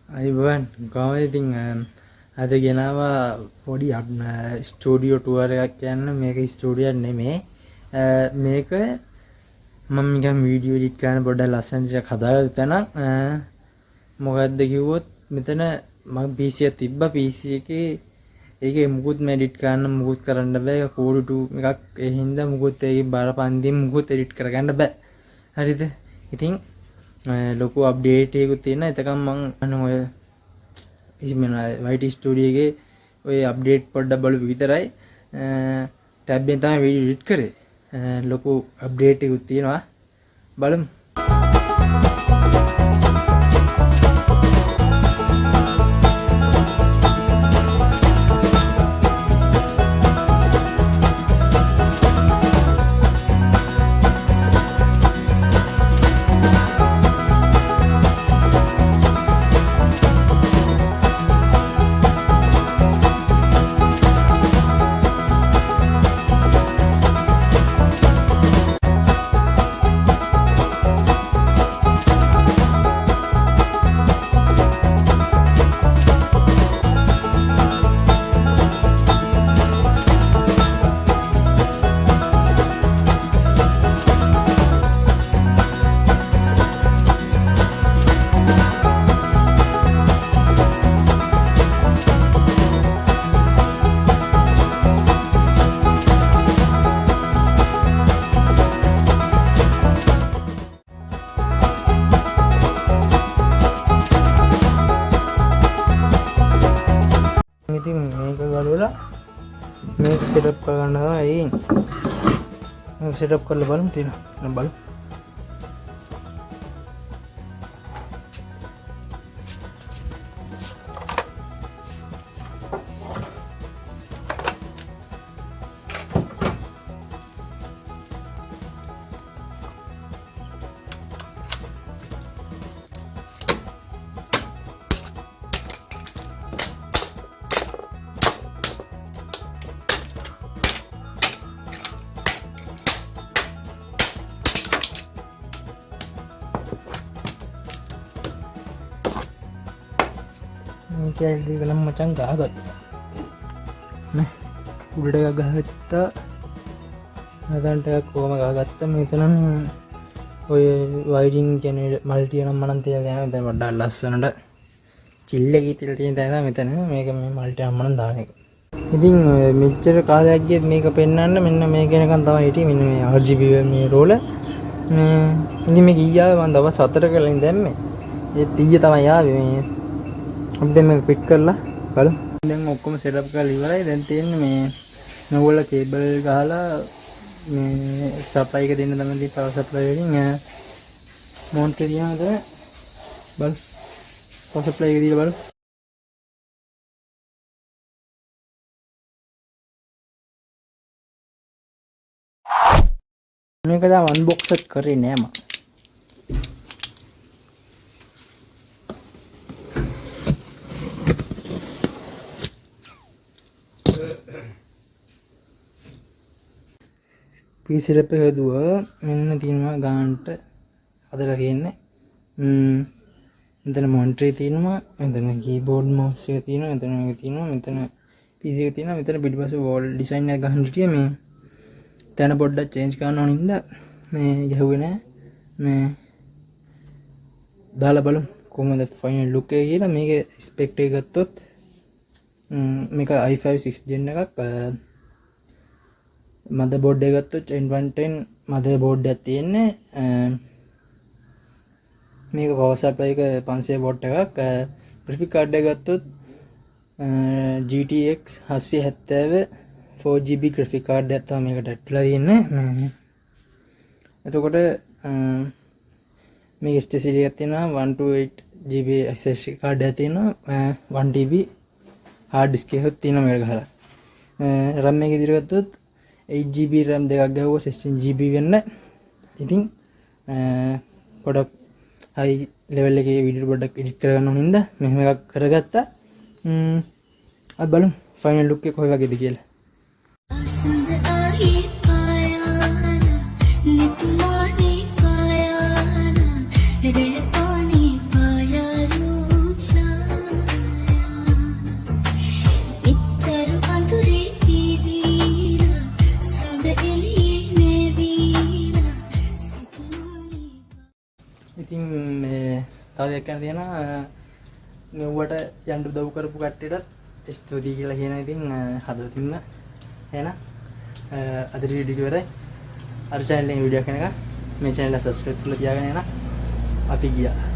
අයිබන් කොහොමද ඉතින් අද ගෙනාවා පොඩි ස්ටුඩියෝ ටුවර් එකක් යන්න මේක ස්ටුඩියෝ එකක් නෙමෙයි මේක මම නිකන් වීඩියෝ එඩිට් කරන්න පොඩ්ඩක් ලස්සනට ටිකක් හදාගත්ත තැනක් මොකද්ද කිව්වොත් මෙතන මම PC එක තිබ්බා PC එකේ ඒකේ මුකුත් එඩිට් කරන්න මුකුත් කරන්න බෑ ඒක කෝඩ් 2 එකක් ඒ හින්දා මුකුත් ඒකේ බරපන්දියෙන් මුකුත් එඩිට් කරගන්න බෑ හරිද ඉතින් ලොකු අප්ඩේට් එකකුත් තියෙනවා එතකම් මම ඔය YT ස්ටුඩියෝ එකේ ඔය අප්ඩේට් පොඩ්ඩක් බලපු විතරයි ටැබ් එකෙන් තමයි වීඩියෝ එඩිට් කරේ ලොකු අප්ඩේට් එකකුත් තියෙනවා බලමු ඉතින් මේක ගලවලා මේක සෙටප් කරගන්න තමයි මේක සෙටප් කරලා බලමු තියෙනවා බලමු කැල්ලි කලම් මචං ගහගත්තා නේ උඩට එකක් ගහගත්තා නැතන්ට එකක් කොහම ගහගත්තා මෙතන ඔය වයරින් කියන්නේ මල්ටි නම් මනම් තියලා යනවා මෙතන වඩා ලස්සනට චිල්ල එකේ තියලා තියෙන තැන මෙතන මේක මේ මල්ටි නම් මනම් දාන එක ඉතින් මෙච්චර කාලයක් ගියත් මේක පෙන්වන්න මෙන්න මේ කෙනකන් තමයි හිටියේ මෙන්න මේ RGB මේ රෝල මේ ඉතින් මේක ඊයාවේ මම දවස් 4ක කලින් දැම්මේ ඒ 30 තමයි ආවේ මේ අපි දැන් මේක ෆිට කරලා බලමු. දැන් ඔක්කොම සෙටප් කරලා ඉවරයි. දැන් තියෙන්නේ මේ නෝවල කේබල් ගහලා මේ සප්ලයි එක දෙන්න තමයි පවර් සප්ලයි වලින් මවුන්ට් එක තියනද බලමු. පවර් සප්ලයි එක දීලා බලමු. මේක දැන් අන්බොක්ස් එක කරේ නෑ මම. PC රැප් එක හදුවා මෙන්න තියෙනවා ගානට හදලා තියෙන්නේ මෙතන මොනිටර් තියෙනවා මෙතන කීබෝඩ් මවුස් එක තියෙනවා මෙතන මේක තියෙනවා මෙතන PC එක තියෙනවා මෙතන පිටිපස්සේ වෝල් ඩිසයින් එක ගහන්න හිටියේ මේ තැන පොඩ්ඩක් චේන්ජ් කරන්න ඕන හින්දා මේ ගැහුවේ නෑ මේ දාලා බලමු කොහොමද ෆයිනල් ලුක් එක කියලා මේකේ ස්පෙක්ට් එක ගත්තොත් මේක i5 6 gen එකක් මදර්බෝඩ් එක ගත්තොත් N110 මදර්බෝඩ් එකක් තියෙන්නේ මේක පවර් සප්ලයි එක 500 වෝට් එකක් ග්‍රැෆික් කාඩ් එක ගත්තොත් GTX 770 4GB ග්‍රැෆික් කාඩ් එකක් තමයි මේකට ඇට්ලා තියෙන්නේ එතකොට මේක SSD එකක් තියෙනවා 128GB SSD කාඩ් එකක් තියෙනවා 1TB hard disk එකක් තියෙනවා මේකට ගහලා RAM එක ඉදිරියට ගත්තොත් 8GB RAM දෙකක් ගහුවා 16GB වෙන්න. ඉතින් පොඩක් හයි ලෙවල් එකේ වීඩියෝ පොඩක් එඩිට් කරගන්න ඕන හින්දා මෙහෙම එකක් කරගත්තා. අපි බලමු ෆයිනල් ලුක් එක කොයි වගේද කියලා. තව දෙයක් කරන්න තියෙනවා මෙව්වට යන්න උදව් කරපු කට්ටියටත් ස්තුතියි කියලා කියන ඉතින් හදවතින්ම එහෙනම් අද වීඩියෝ ඉවරයි අර channel එකේ වීඩියෝ එකක් මේ channel එක subscribe කරලා තියාගෙන එන අපි ගියා